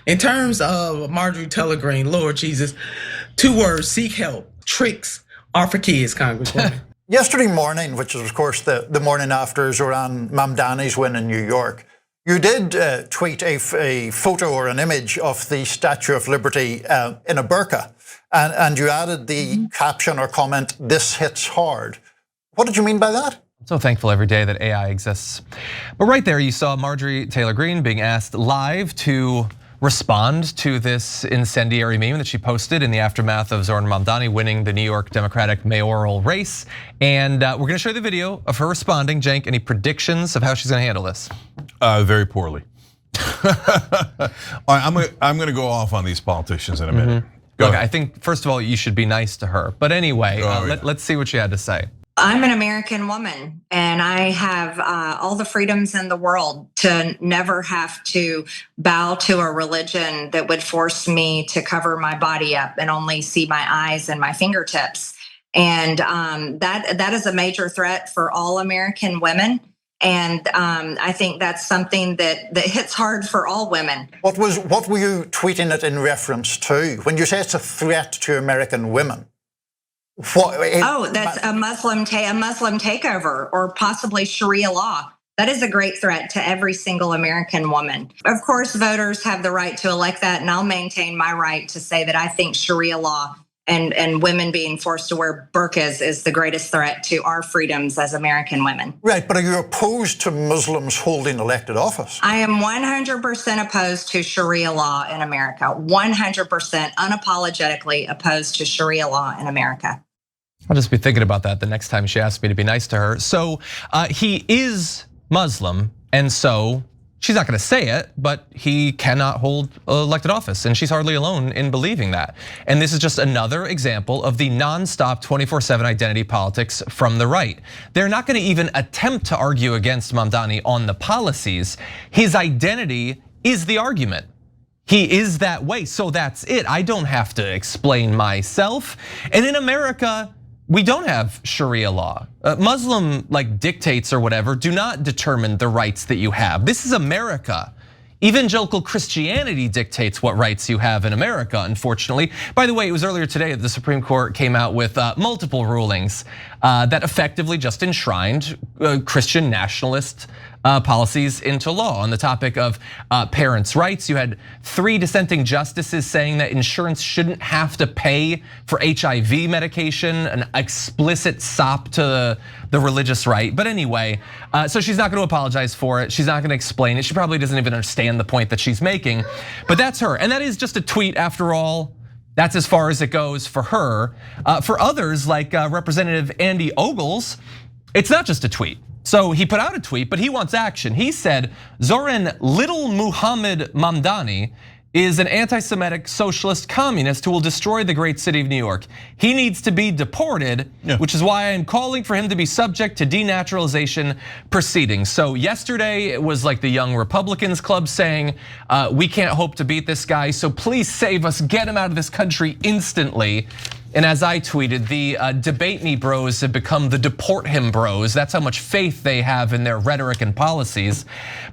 In terms of Marjorie Taylor Greene, Lord Jesus, 2 words: seek help. Tricks are for kids, Congresswoman. Yesterday morning, which is of course the morning after Zohran Mamdani's win in New York, you did tweet a photo or an image of the Statue of Liberty in a burqa, and you added the caption or comment, "This hits hard." What did you mean by that? So thankful every day that AI exists. But right there, you saw Marjorie Taylor Greene being asked live to respond to this incendiary meme that she posted in the aftermath of Zohran Mamdani winning the New York Democratic mayoral race. And we're gonna show you the video of her responding. Cenk, any predictions of how she's gonna handle this? Very poorly. I'm gonna go off on these politicians in a minute. Look, I think first of all, you should be nice to her. But anyway, let's see what she had to say. I'm an American woman, and I have all the freedoms in the world to never have to bow to a religion that would force me to cover my body up and only see my eyes and my fingertips. And that is a major threat for all American women. And I think that's something that hits hard for all women. What were you tweeting it in reference to? When you say it's a threat to American women? That's a Muslim takeover or possibly Sharia law. That is a great threat to every single American woman. Of course, voters have the right to elect that, and I'll maintain my right to say that I think Sharia law and women being forced to wear burqas is the greatest threat to our freedoms as American women. Right, but are you opposed to Muslims holding elected office? I am 100% opposed to Sharia law in America. 100% unapologetically opposed to Sharia law in America. I'll just be thinking about that the next time she asks me to be nice to her. So he is Muslim, and so she's not gonna say it, but he cannot hold elected office, and she's hardly alone in believing that. And this is just another example of the nonstop 24/7 identity politics from the right. They're not gonna even attempt to argue against Mamdani on the policies. His identity is the argument. He is that way, so that's it. I don't have to explain myself. And in America, we don't have Sharia law. Muslim dictates or whatever do not determine the rights that you have. This is America. Evangelical Christianity dictates what rights you have in America, unfortunately. By the way, it was earlier today that the Supreme Court came out with multiple rulings that effectively just enshrined Christian nationalist policies into law on the topic of parents' rights. You had 3 dissenting justices saying that insurance shouldn't have to pay for HIV medication, an explicit sop to the religious right. But anyway, so she's not gonna apologize for it. She's not gonna explain it. She probably doesn't even understand the point that she's making, but that's her. And that is just a tweet after all. That's as far as it goes for her. For others like Representative Andy Ogles, it's not just a tweet. So he put out a tweet, but he wants action. He said, Zohran Little Muhammad Mamdani is an anti-Semitic socialist communist who will destroy the great city of New York. He needs to be deported, which is why I am calling for him to be subject to denaturalization proceedings. So yesterday it was like the Young Republicans Club saying, we can't hope to beat this guy, so please save us, get him out of this country instantly. And as I tweeted, the debate me bros have become the deport him bros. That's how much faith they have in their rhetoric and policies.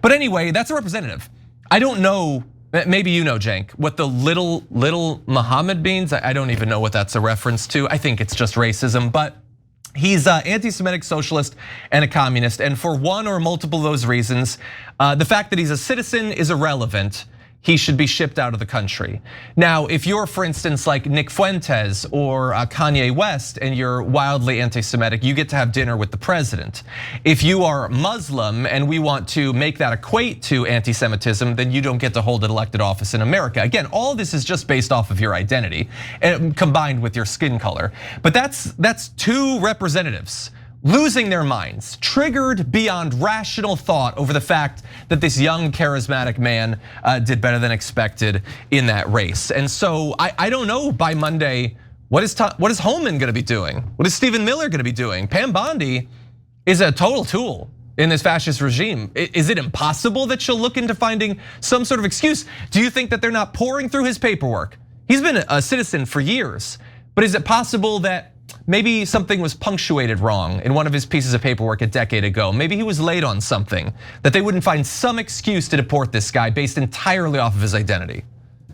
But anyway, that's a representative. I don't know, maybe you know, Cenk, what the little Muhammad means. I don't even know what that's a reference to. I think it's just racism, but he's an anti-Semitic socialist and a communist. And for one or multiple of those reasons, the fact that he's a citizen is irrelevant. He should be shipped out of the country. Now, if you're, for instance, like Nick Fuentes or Kanye West and you're wildly anti-Semitic, you get to have dinner with the president. If you are Muslim and we want to make that equate to anti-Semitism, then you don't get to hold an elected office in America. Again, all this is just based off of your identity and combined with your skin color. But that's 2 representatives losing their minds, triggered beyond rational thought over the fact that this young charismatic man did better than expected in that race. And so I don't know by Monday, what is Holman gonna be doing? What is Stephen Miller gonna be doing? Pam Bondi is a total tool in this fascist regime. Is it impossible that she'll look into finding some sort of excuse? Do you think that they're not pouring through his paperwork? He's been a citizen for years, but is it possible that maybe something was punctuated wrong in one of his pieces of paperwork a decade ago? Maybe he was late on something, that they wouldn't find some excuse to deport this guy based entirely off of his identity.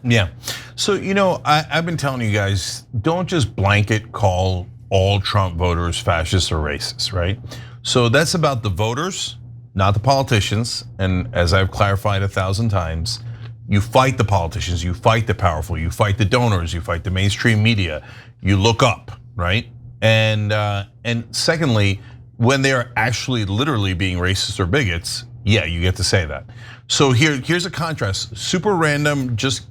Yeah. So, I've been telling you guys, don't just blanket call all Trump voters fascists or racists, right? So that's about the voters, not the politicians. And as I've clarified 1,000 times, you fight the politicians, you fight the powerful, you fight the donors, you fight the mainstream media, you look up, right? And secondly, when they are actually literally being racist or bigots, yeah, you get to say that. So here's a contrast. Super random, just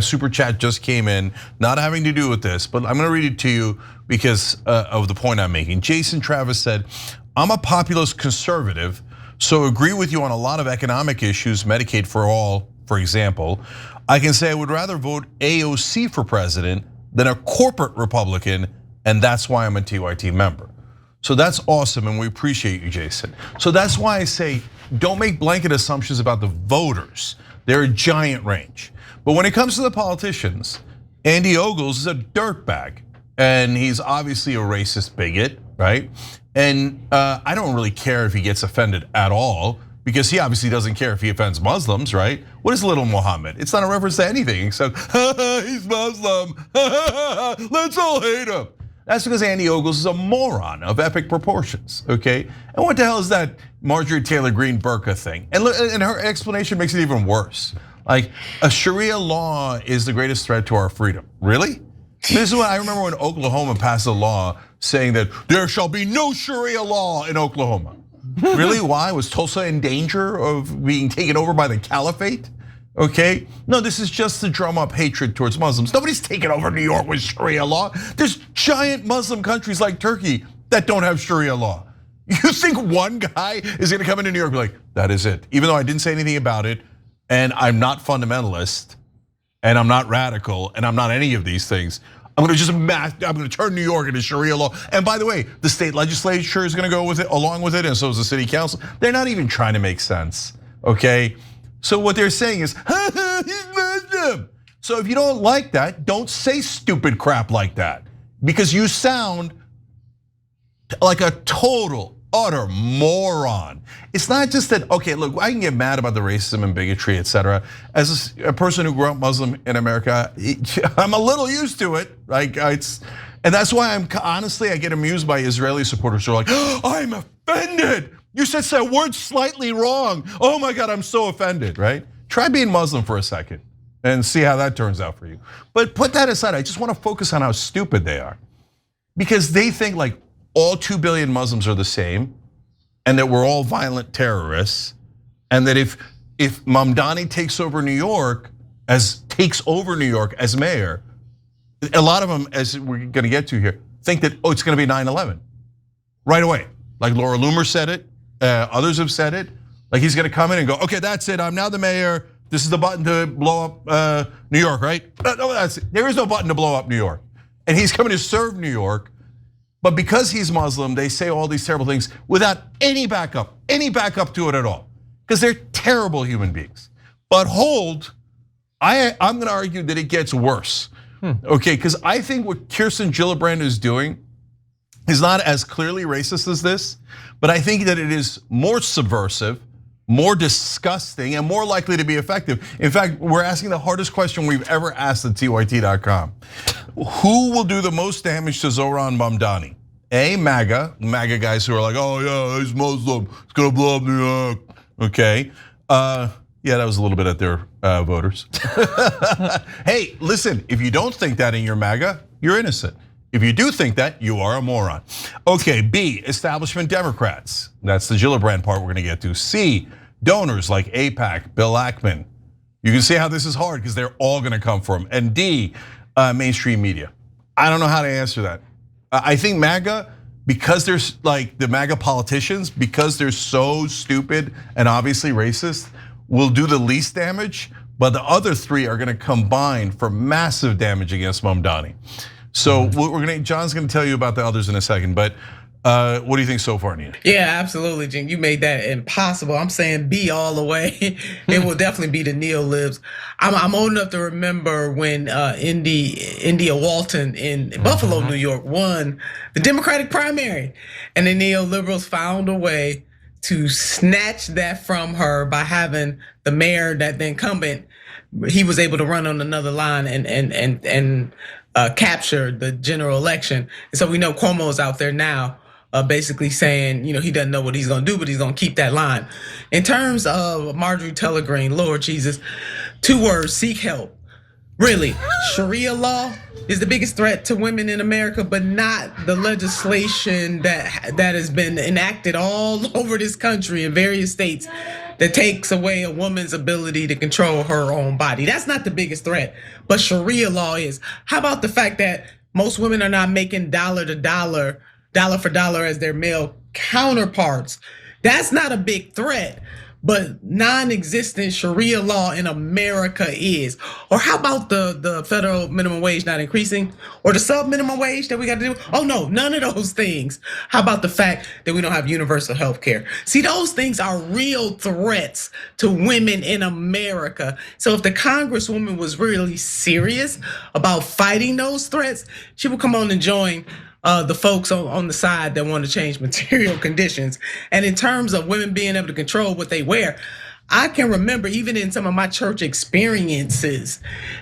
super chat just came in, not having to do with this, but I'm gonna read it to you because of the point I'm making. Jason Travis said, I'm a populist conservative, so agree with you on a lot of economic issues, Medicaid for all, for example. I can say I would rather vote AOC for president than a corporate Republican, and that's why I'm a TYT member. So that's awesome, and we appreciate you, Jason. So that's why I say, don't make blanket assumptions about the voters. They're a giant range. But when it comes to the politicians, Andy Ogles is a dirtbag, and he's obviously a racist bigot, right? And I don't really care if he gets offended at all, because he obviously doesn't care if he offends Muslims, right? What is little Muhammad? It's not a reference to anything except, he's Muslim, let's all hate him. That's because Andy Ogles is a moron of epic proportions, okay? And what the hell is that Marjorie Taylor Greene burqa thing? And her explanation makes it even worse. Like, a Sharia law is the greatest threat to our freedom. Really? This is what I remember when Oklahoma passed a law saying that there shall be no Sharia law in Oklahoma. Really, why? Was Tulsa in danger of being taken over by the caliphate? Okay, no, this is just to drum up hatred towards Muslims. Nobody's taking over New York with Sharia law. There's giant Muslim countries like Turkey that don't have Sharia law. You think one guy is gonna come into New York and be like, that is it. Even though I didn't say anything about it, and I'm not fundamentalist, and I'm not radical, and I'm not any of these things. I'm gonna turn New York into Sharia law. And by the way, the state legislature is gonna go with it, along with it, and so is the city council. They're not even trying to make sense, okay? So what they're saying is, he's Muslim. So if you don't like that, don't say stupid crap like that, because you sound like a total, utter moron. It's not just that, okay, look, I can get mad about the racism and bigotry, etc. As a person who grew up Muslim in America, I'm a little used to it. Like and that's why I get amused by Israeli supporters who are like, oh, I'm offended. You said that word slightly wrong. Oh my God, I'm so offended, right? Try being Muslim for a second and see how that turns out for you. But put that aside, I just want to focus on how stupid they are. Because they think like all 2 billion Muslims are the same, and that we're all violent terrorists, and that if Mamdani takes over New York as mayor, a lot of them, as we're gonna get to here, think that, it's gonna be 9/11 right away. Like Laura Loomer said it, others have said it. Like he's gonna come in and go, okay, that's it, I'm now the mayor. This is the button to blow up New York, right? No, that's it. There is no button to blow up New York. And he's coming to serve New York. But because he's Muslim, they say all these terrible things without any backup to it at all. Because they're terrible human beings. But hold, I'm gonna argue that it gets worse. Okay, because I think what Kirsten Gillibrand is doing is not as clearly racist as this, but I think that it is more subversive, more disgusting, and more likely to be effective. In fact, we're asking the hardest question we've ever asked at TYT.com. Who will do the most damage to Zohran Mamdani? A, MAGA guys who are like, oh yeah, he's Muslim, it's gonna blow up New York, okay. Yeah, that was a little bit at their voters. Hey, listen, if you don't think that in your MAGA, you're innocent. If you do think that, you are a moron. Okay, B, establishment Democrats. That's the Gillibrand part we're gonna get to. C, donors like AIPAC, Bill Ackman. You can see how this is hard because they're all gonna come for him. And D, mainstream media. I don't know how to answer that. I think MAGA, because there's like the MAGA politicians, because they're so stupid and obviously racist, will do the least damage, but the other three are gonna combine for massive damage against Mamdani. So John's gonna tell you about the others in a second, but what do you think so far, Nina? Yeah, absolutely, Jim. You made that impossible. I'm saying B all the way. It will definitely be the neo-libs. I'm old enough to remember when India Walton in Buffalo, New York won the Democratic primary, and the neoliberals found a way to snatch that from her by having the mayor, that the incumbent, he was able to run on another line and capture the general election. And so we know Cuomo's out there now, basically saying, he doesn't know what he's gonna do, but he's gonna keep that line. In terms of Marjorie Taylor Greene, Lord Jesus, 2 words: seek help. Really, Sharia law is the biggest threat to women in America, but not the legislation that has been enacted all over this country in various states that takes away a woman's ability to control her own body. That's not the biggest threat, but Sharia law is. How about the fact that most women are not making dollar to dollar, dollar for dollar as their male counterparts? That's not a big threat, but non-existent Sharia law in America is. Or how about the federal minimum wage not increasing, or the sub-minimum wage that we got to do? Oh no, none of those things. How about the fact that we don't have universal health care? See, those things are real threats to women in America. So if the Congresswoman was really serious about fighting those threats, she would come on and join the folks on the side that want to change material conditions. And in terms of women being able to control what they wear, I can remember even in some of my church experiences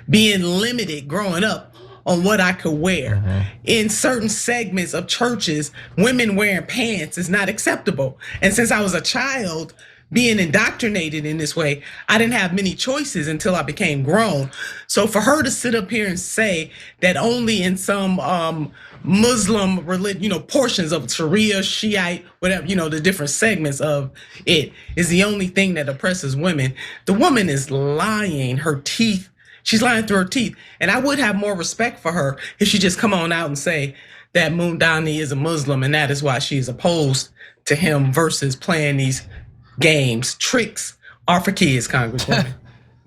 being limited growing up on what I could wear. In certain segments of churches, women wearing pants is not acceptable. And since I was a child, being indoctrinated in this way, I didn't have many choices until I became grown. So for her to sit up here and say that only in some Muslim religion, portions of Sharia, Shiite, whatever, the different segments of it is the only thing that oppresses women. The woman is lying her teeth. She's lying through her teeth. And I would have more respect for her if she just come on out and say that Mamdani is a Muslim and that is why she is opposed to him versus playing these games. Tricks are for kids, Congresswoman.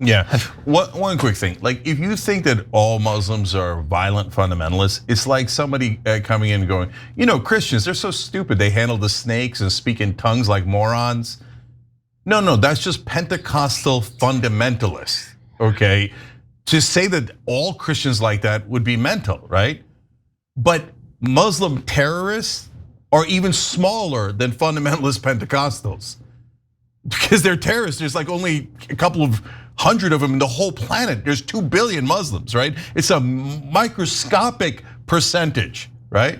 Yeah, one quick thing. Like, if you think that all Muslims are violent fundamentalists, it's like somebody coming in and going, Christians, they're so stupid. They handle the snakes and speak in tongues like morons. No, that's just Pentecostal fundamentalists, okay? To say that all Christians like that would be mental, right? But Muslim terrorists are even smaller than fundamentalist Pentecostals. Because they're terrorists, there's like only a couple of hundred of them in the whole planet. There's 2 billion Muslims, right? It's a microscopic percentage, right?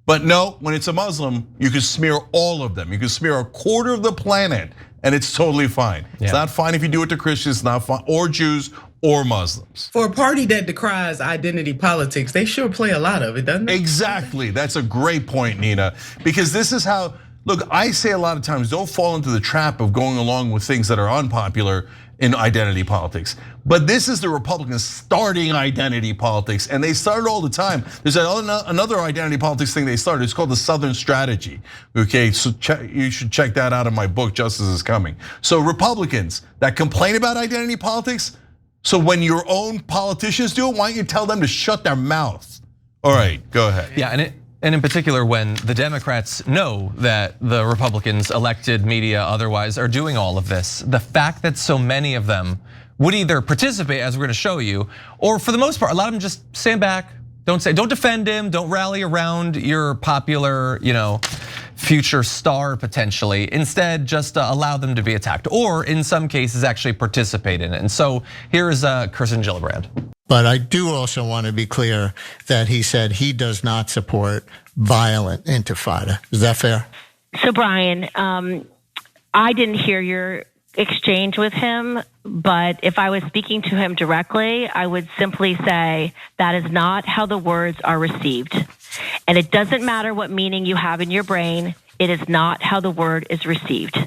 But no, when it's a Muslim, you can smear all of them. You can smear a quarter of the planet and it's totally fine. Yeah. It's not fine if you do it to Christians, it's not fine, or Jews, or Muslims. For a party that decries identity politics, they sure play a lot of it, doesn't they? Exactly, that's a great point, Nina. Because this is how, look, I say a lot of times, don't fall into the trap of going along with things that are unpopular in identity politics. But this is the Republicans starting identity politics, and they start it all the time. There's another identity politics thing they started. It's called the Southern Strategy. Okay, so you should check that out in my book, Justice is Coming. So Republicans that complain about identity politics, so when your own politicians do it, why don't you tell them to shut their mouth? All right, go ahead. Yeah, and in particular, when the Democrats know that the Republicans, elected, media, otherwise, are doing all of this, the fact that so many of them would either participate, as we're gonna show you, or for the most part, a lot of them just stand back, don't defend him, don't rally around your popular, future star potentially. Instead, just allow them to be attacked, or in some cases, actually participate in it. And so here is Kirsten Gillibrand. But I do also want to be clear that he said he does not support violent intifada. Is that fair? So Brian, I didn't hear your exchange with him, but if I was speaking to him directly, I would simply say that is not how the words are received. And it doesn't matter what meaning you have in your brain, it is not how the word is received.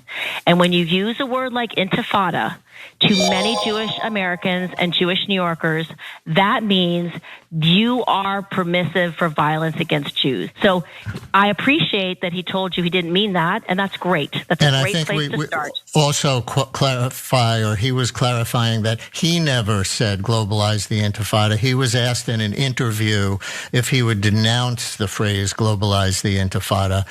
And when you use a word like intifada to many Jewish Americans and Jewish New Yorkers, that means you are permissive for violence against Jews. So I appreciate that he told you he didn't mean that, and that's great. That's a great place to start. Also clarify, or he was clarifying that he never said globalize the intifada. He was asked in an interview if he would denounce the phrase globalize the intifada.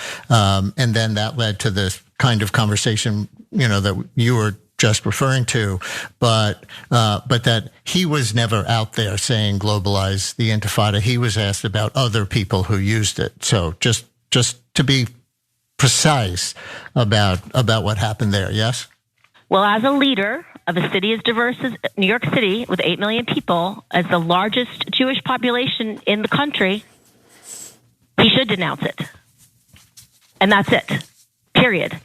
And then that led to this kind of conversation, that you were just referring to, but that he was never out there saying globalize the intifada. He was asked about other people who used it. So just to be precise about what happened there, yes? Well, as a leader of a city as diverse as New York City, with 8 million people, as the largest Jewish population in the country, he should denounce it. And that's it, period.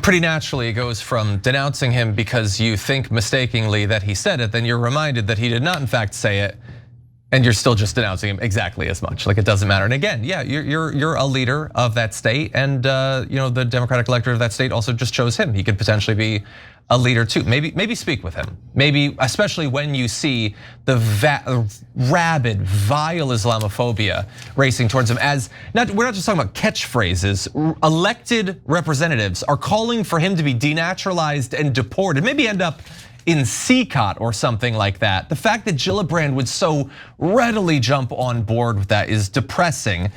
Pretty naturally, it goes from denouncing him because you think mistakenly that he said it, then you're reminded that he did not in fact say it, and you're still just denouncing him exactly as much. Like, it doesn't matter. And again, yeah, you're a leader of that state, and the Democratic electorate of that state also just chose him. He could potentially be a leader too. Maybe speak with him. Maybe, especially when you see the rabid, vile Islamophobia racing towards him. We're not just talking about catchphrases. Elected representatives are calling for him to be denaturalized and deported. Maybe end up in CCOT or something like that. The fact that Gillibrand would so readily jump on board with that is depressing.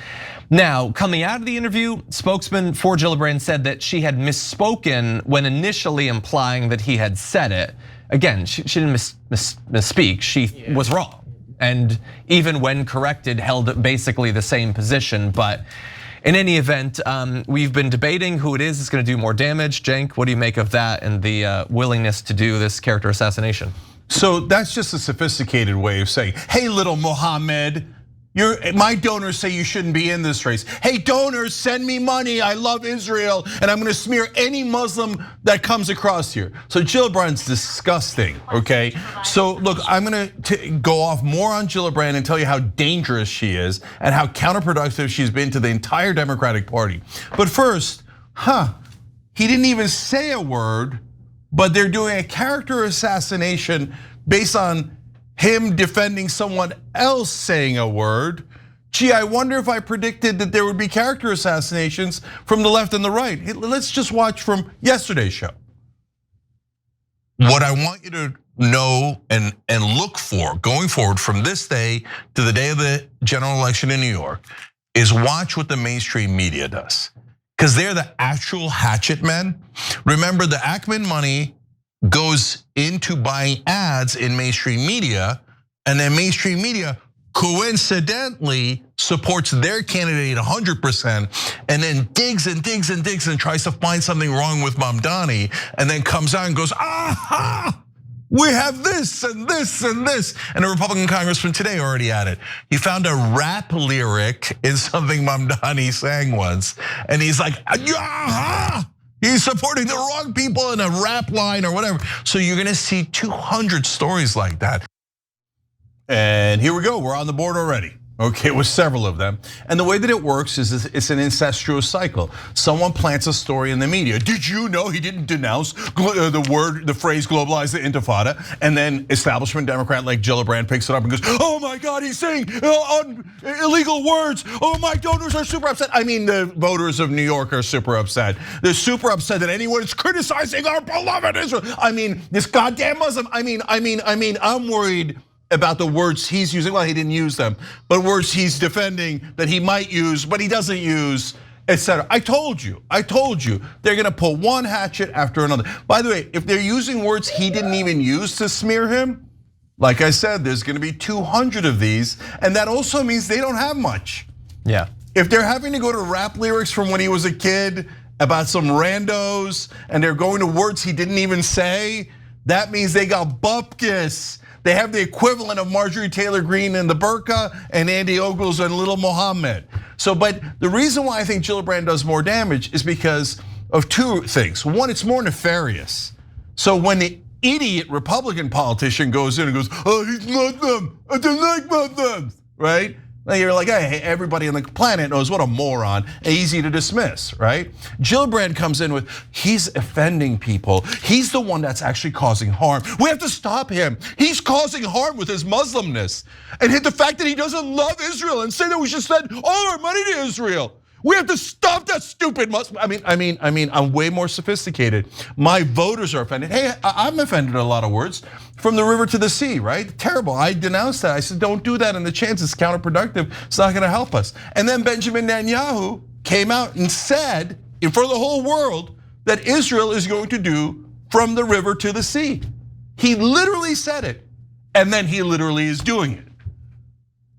Now, coming out of the interview, spokesman for Gillibrand said that she had misspoken when initially implying that he had said it. Again, she didn't misspeak, she was wrong. And even when corrected, held basically the same position. But in any event, we've been debating who it is that's gonna do more damage. Cenk, what do you make of that and the willingness to do this character assassination? So that's just a sophisticated way of saying, hey, little Mohammed, my donors say you shouldn't be in this race. Hey, donors, send me money. I love Israel, and I'm gonna smear any Muslim that comes across here. So Gillibrand's disgusting, okay? So look, I'm gonna go off more on Gillibrand and tell you how dangerous she is and how counterproductive she's been to the entire Democratic Party. But first, he didn't even say a word, but they're doing a character assassination based on him defending someone else saying a word. Gee, I wonder if I predicted that there would be character assassinations from the left and the right. Let's just watch from yesterday's show. What I want you to know and look for going forward from this day to the day of the general election in New York is watch what the mainstream media does. Because they're the actual hatchet men. Remember, the Ackman money goes into buying ads in mainstream media, and then mainstream media coincidentally supports their candidate 100%, and then digs and digs and digs and tries to find something wrong with Mamdani, and then comes out and goes, aha! We have this and this and this. And a Republican congressman today already at it. He found a rap lyric in something Mamdani sang once, and he's like, aha! He's supporting the wrong people in a rap line or whatever. So you're gonna see 200 stories like that. And here we go, we're on the board already. Okay, with several of them. And the way that it works is it's an incestuous cycle. Someone plants a story in the media. Did you know he didn't denounce the phrase globalize the intifada? And then establishment Democrat like Gillibrand picks it up and goes, oh my God, he's saying illegal words. Oh, my donors are super upset. I mean, the voters of New York are super upset. They're super upset that anyone is criticizing our beloved Israel. I mean, this goddamn Muslim. I mean, I'm worried about the words he's using. Well, he didn't use them, but words he's defending that he might use, but he doesn't use, etc. I told you, they're gonna pull one hatchet after another. By the way, if they're using words he didn't even use to smear him, like I said, there's gonna be 200 of these, and that also means they don't have much. Yeah. If they're having to go to rap lyrics from when he was a kid about some randos, and they're going to words he didn't even say, that means they got bupkis. They have the equivalent of Marjorie Taylor Greene and the burqa and Andy Ogles and little Mohammed. So, but the reason why I think Gillibrand does more damage is because of two things. One, it's more nefarious. So when the idiot Republican politician goes in and goes, oh, he's Muslim, I don't like Muslims, right? Now you're like, hey, everybody on the planet knows what a moron, easy to dismiss, right? Gillibrand comes in with, he's offending people. He's the one that's actually causing harm. We have to stop him. He's causing harm with his Muslimness. And the fact that he doesn't love Israel and say that we should send all our money to Israel. We have to stop that stupid Muslim. I mean, I'm way more sophisticated. My voters are offended. Hey, I'm offended at a lot of words. From the river to the sea, right? Terrible, I denounced that. I said, don't do that, and the chance is counterproductive. It's not gonna help us. And then Benjamin Netanyahu came out and said, in front of the whole world, that Israel is going to do from the river to the sea. He literally said it, and then he literally is doing it.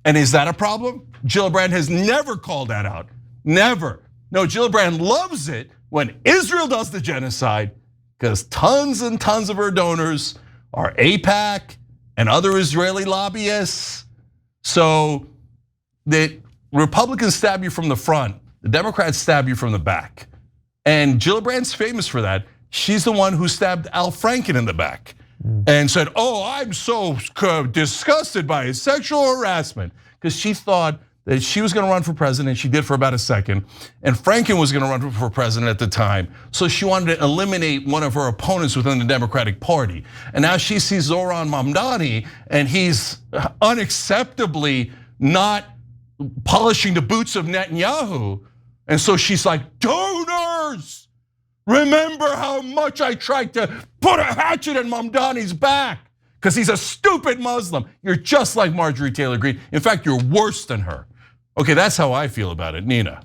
And is that a problem? Gillibrand has never called that out. Never. No, Gillibrand loves it when Israel does the genocide. because tons and tons of her donors are AIPAC and other Israeli lobbyists. So the Republicans stab you from the front, the Democrats stab you from the back. And Gillibrand's famous for that. She's the one who stabbed Al Franken in the back and said, "Oh, I'm so disgusted by his sexual harassment," because she thought that she was going to run for president. She did for about a second, and Franken was going to run for president at the time. So she wanted to eliminate one of her opponents within the Democratic Party. And now she sees Zohran Mamdani, and he's unacceptably not polishing the boots of Netanyahu. And so she's like, "Donors, remember how much I tried to put a hatchet in Mamdani's back because he's a stupid Muslim. You're just like Marjorie Taylor Greene. In fact, you're worse than her." Okay, that's how I feel about it, Nina.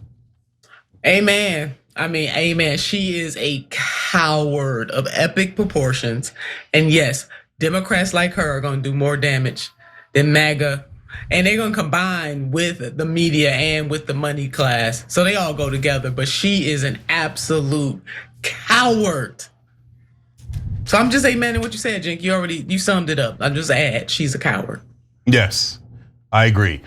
Amen. I mean, amen. She is a coward of epic proportions. And yes, Democrats like her are going to do more damage than MAGA. And they're going to combine with the media and with the money class. So they all go together. But she is an absolute coward. So I'm just amening what you said, Jink. You summed it up. I'm just add, she's a coward. Yes, I agree.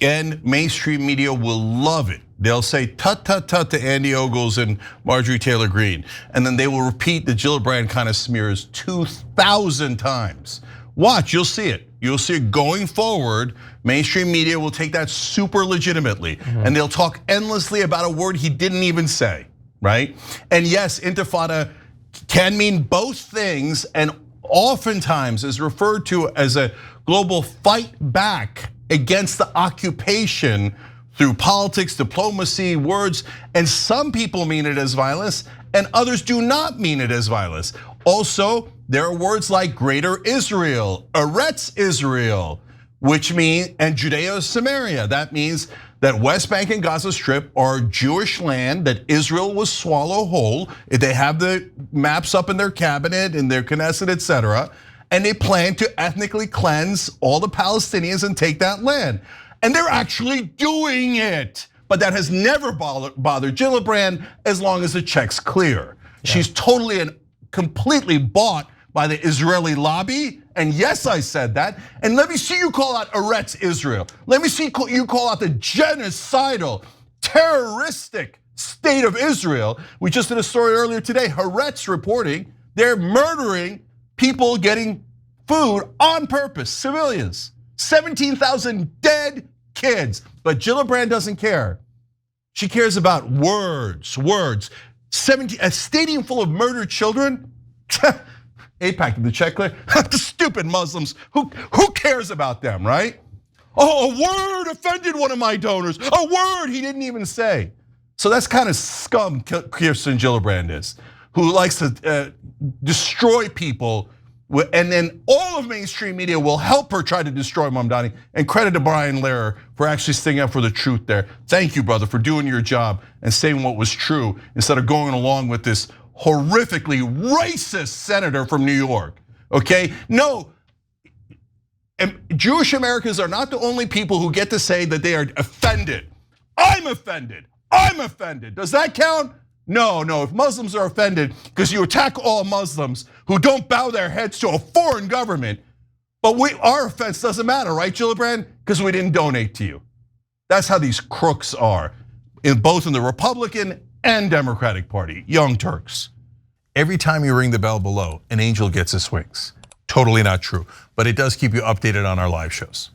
And mainstream media will love it. They'll say tut tut tut to Andy Ogles and Marjorie Taylor Greene, and then they will repeat the Gillibrand kind of smears 2,000 times. Watch, you'll see it. You'll see it going forward. Mainstream media will take that super legitimately, and they'll talk endlessly about a word he didn't even say, right? And yes, intifada can mean both things, and oftentimes is referred to as a global fight back against the occupation through politics, diplomacy, words, and some people mean it as violence and others do not mean it as violence. Also, there are words like Greater Israel, Eretz Israel, which mean, and Judea-Samaria. That means that West Bank and Gaza Strip are Jewish land that Israel will swallow whole. They have the maps up in their cabinet, in their Knesset, etc. And they plan to ethnically cleanse all the Palestinians and take that land. And they're actually doing it. But that has never bothered Gillibrand as long as the check's clear. Yeah. She's totally and completely bought by the Israeli lobby. And yes, I said that. And let me see you call out Eretz Israel. Let me see you call out the genocidal, terroristic state of Israel. We just did a story earlier today, Haaretz reporting they're murdering people getting food on purpose, civilians. 17,000 dead kids. But Gillibrand doesn't care. She cares about words. A stadium full of murdered children? AIPAC, the check clear? The stupid Muslims, who cares about them, right? Oh, a word offended one of my donors. A word he didn't even say. So that's kind of scum Kirsten Gillibrand is, who likes to destroy people. And then all of mainstream media will help her try to destroy Mamdani. And credit to Brian Lehrer for actually sticking up for the truth there. Thank you, brother, for doing your job and saying what was true instead of going along with this horrifically racist senator from New York, okay? No, Jewish Americans are not the only people who get to say that they are offended. I'm offended. Does that count? No, if Muslims are offended because you attack all Muslims who don't bow their heads to a foreign government, but our offense doesn't matter, right, Gillibrand? Because we didn't donate to you. That's how these crooks are, both in the Republican and Democratic Party, Young Turks. Every time you ring the bell below, an angel gets his wings. Totally not true, but it does keep you updated on our live shows.